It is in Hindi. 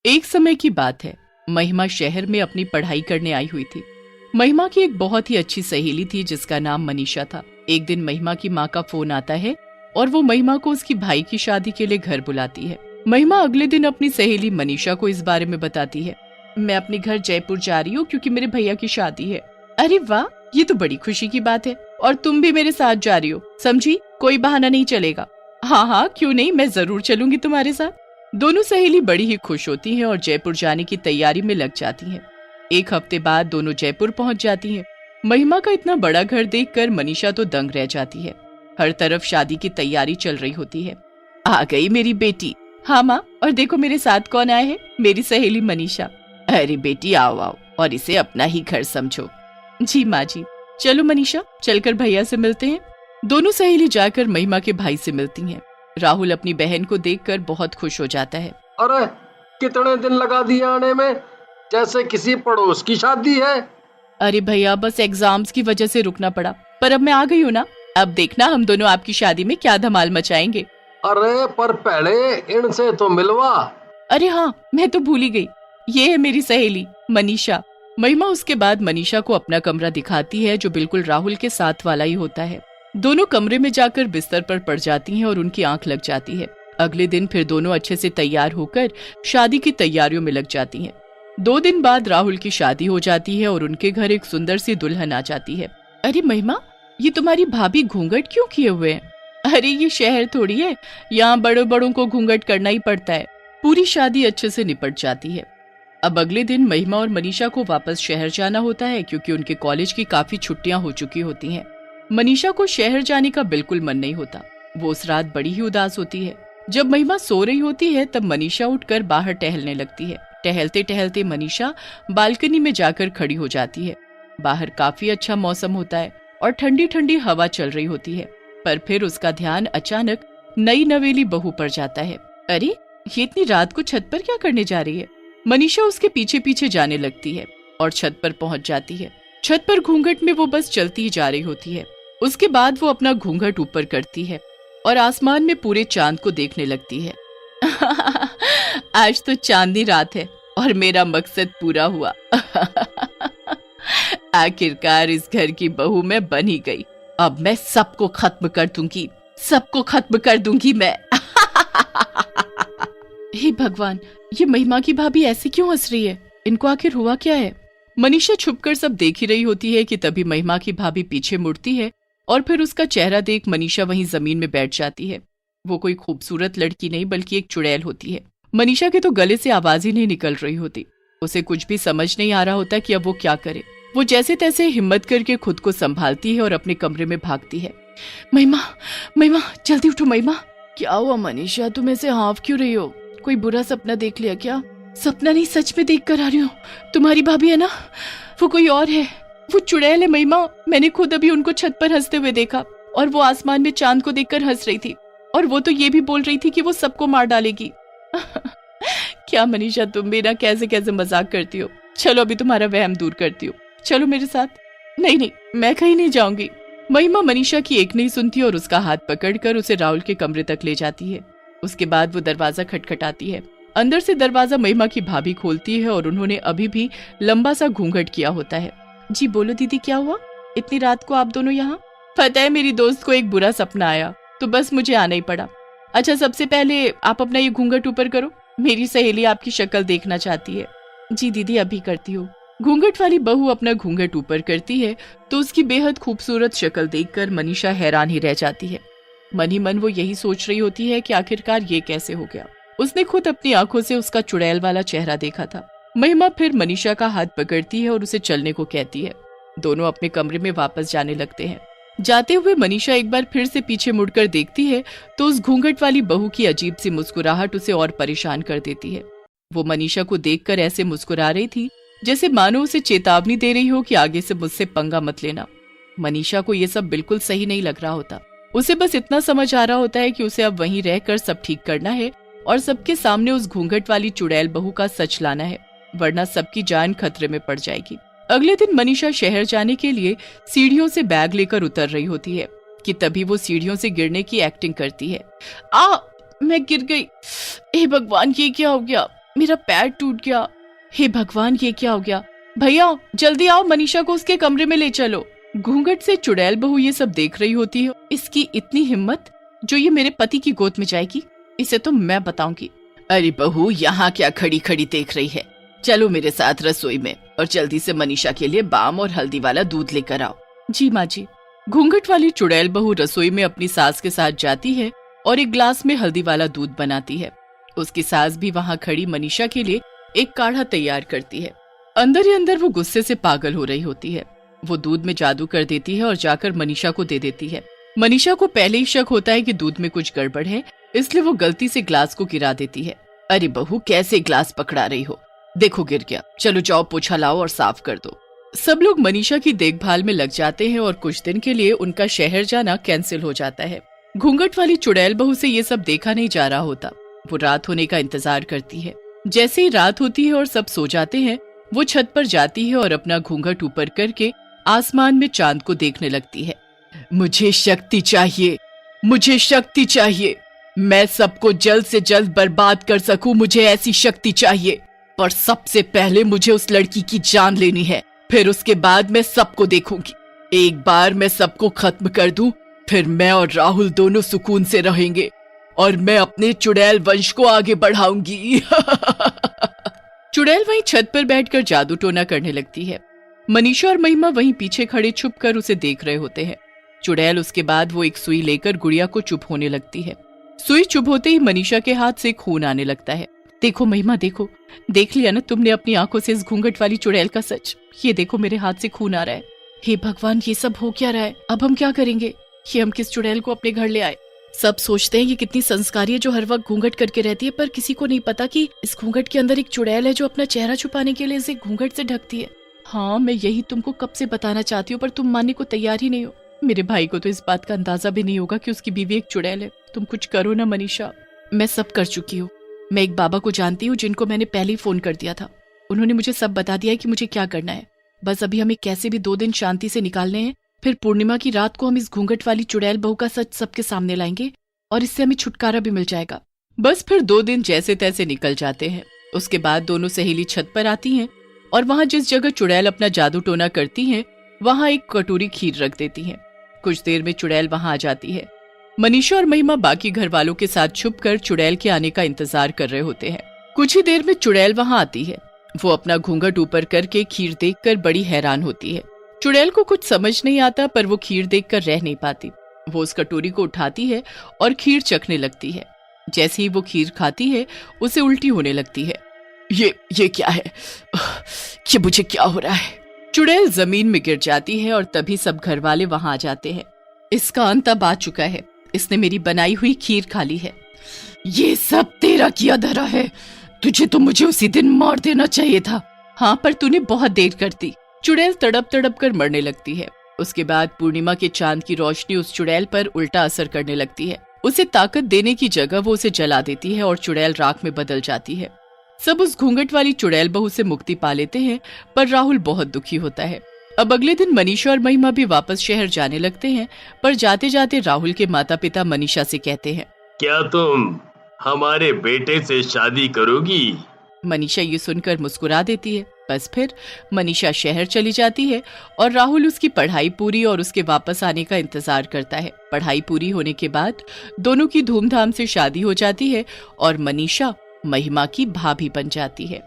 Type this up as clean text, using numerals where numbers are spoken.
एक समय की बात है। महिमा शहर में अपनी पढ़ाई करने आई हुई थी। महिमा की एक बहुत ही अच्छी सहेली थी जिसका नाम मनीषा था। एक दिन महिमा की माँ का फोन आता है और वो महिमा को उसकी भाई की शादी के लिए घर बुलाती है। महिमा अगले दिन अपनी सहेली मनीषा को इस बारे में बताती है। मैं अपने घर जयपुर जा रही हूँ क्योंकि मेरे भैया की शादी है। अरे वाह, ये तो बड़ी खुशी की बात है। और तुम भी मेरे साथ जा रही हो, समझी? कोई बहाना नहीं चलेगा। हाँ हाँ, क्यों नहीं, मैं जरूर चलूंगी तुम्हारे साथ। दोनों सहेली बड़ी ही खुश होती हैं और जयपुर जाने की तैयारी में लग जाती हैं। एक हफ्ते बाद दोनों जयपुर पहुंच जाती हैं। महिमा का इतना बड़ा घर देखकर मनीषा तो दंग रह जाती है। हर तरफ शादी की तैयारी चल रही होती है। आ गई मेरी बेटी। हाँ माँ, और देखो मेरे साथ कौन आए हैं, मेरी सहेली मनीषा। अरे बेटी, आओ आओ और इसे अपना ही घर समझो। जी माँ जी। चलो मनीषा, चलकर भैया से मिलते हैं। दोनों सहेली जाकर महिमा के भाई से मिलती हैं। राहुल अपनी बहन को देखकर बहुत खुश हो जाता है। अरे कितने दिन लगा दिए आने में, जैसे किसी पड़ोस की शादी है। अरे भैया, बस एग्जाम्स की वजह से रुकना पड़ा, पर अब मैं आ गई हूँ ना। अब देखना हम दोनों आपकी शादी में क्या धमाल मचाएंगे। अरे पर पहले इनसे तो मिलवा। अरे हाँ, मैं तो भूल ही गई। ये है मेरी सहेली मनीषा। महिमा उसके बाद मनीषा को अपना कमरा दिखाती है जो बिल्कुल राहुल के साथ वाला ही होता है। दोनों कमरे में जाकर बिस्तर पर पड़ जाती हैं और उनकी आंख लग जाती है। अगले दिन फिर दोनों अच्छे से तैयार होकर शादी की तैयारियों में लग जाती हैं। 2 दिन बाद राहुल की शादी हो जाती है और उनके घर एक सुंदर सी दुल्हन आ जाती है। अरे महिमा, ये तुम्हारी भाभी घूंघट क्यों किए हुए हैं? अरे ये शहर थोड़ी है, यहाँ बड़ों बड़ों को घूंघट करना ही पड़ता है। पूरी शादी अच्छे से निपट जाती है। अब अगले दिन महिमा और मनीषा को वापस शहर जाना होता है क्योंकि उनके कॉलेज की काफी छुट्टियां हो चुकी होती हैं। मनीषा को शहर जाने का बिल्कुल मन नहीं होता। वो उस रात बड़ी ही उदास होती है। जब महिमा सो रही होती है तब मनीषा उठकर बाहर टहलने लगती है। टहलते टहलते मनीषा बालकनी में जाकर खड़ी हो जाती है। बाहर काफी अच्छा मौसम होता है और ठंडी ठंडी हवा चल रही होती है। पर फिर उसका ध्यान अचानक नई नवेली बहू पर जाता है। अरे, ये इतनी रात को छत पर क्या करने जा रही है? मनीषा उसके पीछे पीछे जाने लगती है और छत पर पहुंच जाती है। छत पर घूंघट में वो बस चलती ही जा रही होती है। उसके बाद वो अपना घूंघट ऊपर करती है और आसमान में पूरे चांद को देखने लगती है। आज तो चांदनी रात है और मेरा मकसद पूरा हुआ। आखिरकार इस घर की बहू मैं बन ही गई। अब मैं सबको खत्म कर दूंगी, सबको खत्म कर दूंगी मैं। हे भगवान, ये महिमा की भाभी ऐसे क्यों हंस रही है? इनको आखिर हुआ क्या है? मनीषा छुपकर सब देख ही रही होती है कि तभी महिमा की भाभी पीछे मुड़ती है और फिर उसका चेहरा देख मनीषा वहीं जमीन में बैठ जाती है। वो कोई खूबसूरत लड़की नहीं बल्कि एक चुड़ैल होती है। मनीषा के तो गले से आवाज ही नहीं निकल रही होती। उसे कुछ भी समझ नहीं आ रहा होता कि अब वो क्या करे। वो जैसे तैसे हिम्मत करके खुद को संभालती है और अपने कमरे में भागती है। महिमा, महिमा, जल्दी उठो महिमा। क्या हुआ मनीषा, तुम ऐसे हाँफ क्यों रही हो? कोई बुरा सपना देख लिया क्या? सपना नहीं, सच में देख कर आ रही हूँ। तुम्हारी भाभी है ना, वो कोई और है। वो चुड़ैल है महिमा। मैंने खुद अभी उनको छत पर हंसते हुए देखा और वो आसमान में चांद को देखकर हंस रही थी और वो तो ये भी बोल रही थी कि वो सबको मार डालेगी। क्या मनीषा, तुम भी ना कैसे कैसे मजाक करती हो। चलो अभी तुम्हारा वहम दूर करती हो, चलो मेरे साथ। नहीं नहीं, मैं कहीं नहीं जाऊंगी। महिमा मनीषा की एक नहीं सुनती और उसका हाथ पकड़कर उसे राहुल के कमरे तक ले जाती है। उसके बाद वो दरवाजा खटखटाती है। अंदर से दरवाजा महिमा की भाभी खोलती है और उन्होंने अभी भी लंबा सा घूंघट किया होता है। जी बोलो दीदी, क्या हुआ? इतनी रात को आप दोनों यहाँ? पता है, मेरी दोस्त को एक बुरा सपना आया तो बस मुझे आना ही पड़ा। अच्छा, सबसे पहले आप अपना ये घूंघट ऊपर करो, मेरी सहेली आपकी शक्ल देखना चाहती है। जी दीदी, अभी करती हूँ। घूंघट वाली बहू अपना घूंघट ऊपर करती है तो उसकी बेहद खूबसूरत शक्ल देखकर मनीषा हैरान ही रह जाती है। मन ही मन वो यही सोच रही होती है कि आखिरकार ये कैसे हो गया। उसने खुद अपनी आंखों से उसका चुड़ैल वाला चेहरा देखा था। महिमा फिर मनीषा का हाथ पकड़ती है और उसे चलने को कहती है। दोनों अपने कमरे में वापस जाने लगते हैं। जाते हुए मनीषा एक बार फिर से पीछे मुड़कर देखती है तो उस घूंघट वाली बहू की अजीब सी मुस्कुराहट उसे और परेशान कर देती है। वो मनीषा को देखकर ऐसे मुस्कुरा रही थी जैसे मानो उसे चेतावनी दे रही हो कि आगे से मुझसे पंगा मत लेना। मनीषा को ये सब बिल्कुल सही नहीं लग रहा होता। उसे बस इतना समझ आ रहा होता है कि उसे अब वहीं रहकर सब ठीक करना है और सबके सामने उस घूंघट वाली चुड़ैल बहू का सच लाना है, वरना सबकी जान खतरे में पड़ जाएगी। अगले दिन मनीषा शहर जाने के लिए सीढ़ियों से बैग लेकर उतर रही होती है कि तभी वो सीढ़ियों से गिरने की एक्टिंग करती है। मैं गिर गई। हे भगवान, ये क्या हो गया? मेरा पैर टूट गया। हे भगवान, ये क्या हो गया? भैया जल्दी आओ, मनीषा को उसके कमरे में ले चलो। घूंघट से चुड़ैल बहू ये सब देख रही होती है। इसकी इतनी हिम्मत जो ये मेरे पति की गोद में जाएगी, इसे तो मैं बताऊंगी। अरे बहू, यहाँ क्या खड़ी खड़ी देख रही है? चलो मेरे साथ रसोई में और जल्दी से मनीषा के लिए बाम और हल्दी वाला दूध लेकर आओ। जी माँ जी। घूंघट वाली चुड़ैल बहू रसोई में अपनी सास के साथ जाती है और एक ग्लास में हल्दी वाला दूध बनाती है। उसकी सास भी वहाँ खड़ी मनीषा के लिए एक काढ़ा तैयार करती है। अंदर ही अंदर वो गुस्से से पागल हो रही होती है। वो दूध में जादू कर देती है और जाकर मनीषा को दे देती है। मनीषा को पहले ही शक होता है कि दूध में कुछ गड़बड़ है, इसलिए वो गलती से ग्लास को गिरा देती है। अरे बहू, कैसे ग्लास पकड़ा रही हो? देखो गिर गया। चलो जाओ, पोछा लाओ और साफ कर दो। सब लोग मनीषा की देखभाल में लग जाते हैं और कुछ दिन के लिए उनका शहर जाना कैंसिल हो जाता है। घूंघट वाली चुड़ैल बहू से ये सब देखा नहीं जा रहा होता। वो रात होने का इंतजार करती है। जैसे ही रात होती है और सब सो जाते हैं, वो छत पर जाती है और अपना घूंघट ऊपर करके आसमान में चांद को देखने लगती है। मुझे शक्ति चाहिए, मुझे शक्ति चाहिए। मैं सबको जल्द से जल्द बर्बाद कर सकूं, मुझे ऐसी शक्ति चाहिए। पर सबसे पहले मुझे उस लड़की की जान लेनी है, फिर उसके बाद मैं सबको देखूंगी। एक बार मैं सबको खत्म कर दूं, फिर मैं और राहुल दोनों सुकून से रहेंगे और मैं अपने चुड़ैल वंश को आगे बढ़ाऊंगी। चुड़ैल वहीं छत पर बैठकर जादू टोना करने लगती है। मनीषा और महिमा वहीं पीछे खड़े छुपकर उसे देख रहे होते हैं। चुड़ैल उसके बाद वो एक सुई लेकर गुड़िया को चुप होने लगती है। सुई चुप होते ही मनीषा के हाथ से खून आने लगता है। देखो महिमा, देखो, देख लिया ना तुमने अपनी आंखों से इस घूंघट वाली चुड़ैल का सच? ये देखो मेरे हाथ से खून आ रहा है। हे भगवान, ये सब हो क्या रहा है? अब हम क्या करेंगे? ये हम किस चुड़ैल को अपने घर ले आए? सब सोचते हैं ये कितनी संस्कारी है जो हर वक्त घूंघट करके रहती है, पर किसी को नहीं पता कि इस घूंघट के अंदर एक चुड़ैल है जो अपना चेहरा छुपाने के लिए इसे घूंघट से ढकती है। हाँ, मैं यही तुमको कब से बताना चाहती हूँ, पर तुम मानने को तैयार ही नहीं हो। मेरे भाई को तो इस बात का अंदाजा भी नहीं होगा कि उसकी बीवी एक चुड़ैल है। तुम कुछ करो ना मनीषा। मैं सब कर चुकी हूँ। मैं एक बाबा को जानती हूँ जिनको मैंने पहले ही फोन कर दिया था। उन्होंने मुझे सब बता दिया है कि मुझे क्या करना है। बस अभी हमें कैसे भी 2 दिन शांति से निकालने हैं, फिर पूर्णिमा की रात को हम इस घूंघट वाली चुड़ैल बहू का सच सबके सामने लाएंगे और इससे हमें छुटकारा भी मिल जाएगा। बस फिर 2 दिन जैसे तैसे निकल जाते हैं। उसके बाद दोनों सहेली छत पर आती हैं और वहां जिस जगह चुड़ैल अपना जादू टोना करती हैं, वहां एक कटोरी खीर रख देती हैं। कुछ देर में चुड़ैल वहां आ जाती है। मनीषा और महिमा बाकी घर वालों के साथ छुपकर चुड़ैल के आने का इंतजार कर रहे होते हैं। कुछ ही देर में चुड़ैल वहां आती है। वो अपना घूंघट ऊपर करके खीर देखकर बड़ी हैरान होती है। चुड़ैल को कुछ समझ नहीं आता, पर वो खीर देखकर रह नहीं पाती। वो उस कटोरी को उठाती है और खीर चखने लगती है। जैसे ही वो खीर खाती है, उसे उल्टी होने लगती है। ये क्या है? ये मुझे क्या हो रहा है? चुड़ैल जमीन में गिर जाती है और तभी सब घर वाले वहां आ जाते हैं। इसका अंत अब आ चुका है। इसने मेरी बनाई हुई खीर खा ली है। ये सब तेरा किया धरा है। तुझे तो मुझे उसी दिन मार देना चाहिए था। हाँ, पर तूने बहुत देर कर दी। चुड़ैल तड़प तड़प कर मरने लगती है। उसके बाद पूर्णिमा के चांद की रोशनी उस चुड़ैल पर उल्टा असर करने लगती है। उसे ताकत देने की जगह वो उसे जला देती है और चुड़ैल राख में बदल जाती है। सब उस घूंघट वाली चुड़ैल बहू से मुक्ति पा लेते हैं, पर राहुल बहुत दुखी होता है। अब अगले दिन मनीषा और महिमा भी वापस शहर जाने लगते हैं, पर जाते जाते राहुल के माता पिता मनीषा से कहते हैं, क्या तुम हमारे बेटे से शादी करोगी? मनीषा ये सुनकर मुस्कुरा देती है। बस फिर मनीषा शहर चली जाती है और राहुल उसकी पढ़ाई पूरी और उसके वापस आने का इंतजार करता है। पढ़ाई पूरी होने के बाद दोनों की धूमधाम से शादी हो जाती है और मनीषा महिमा की भाभी बन जाती है।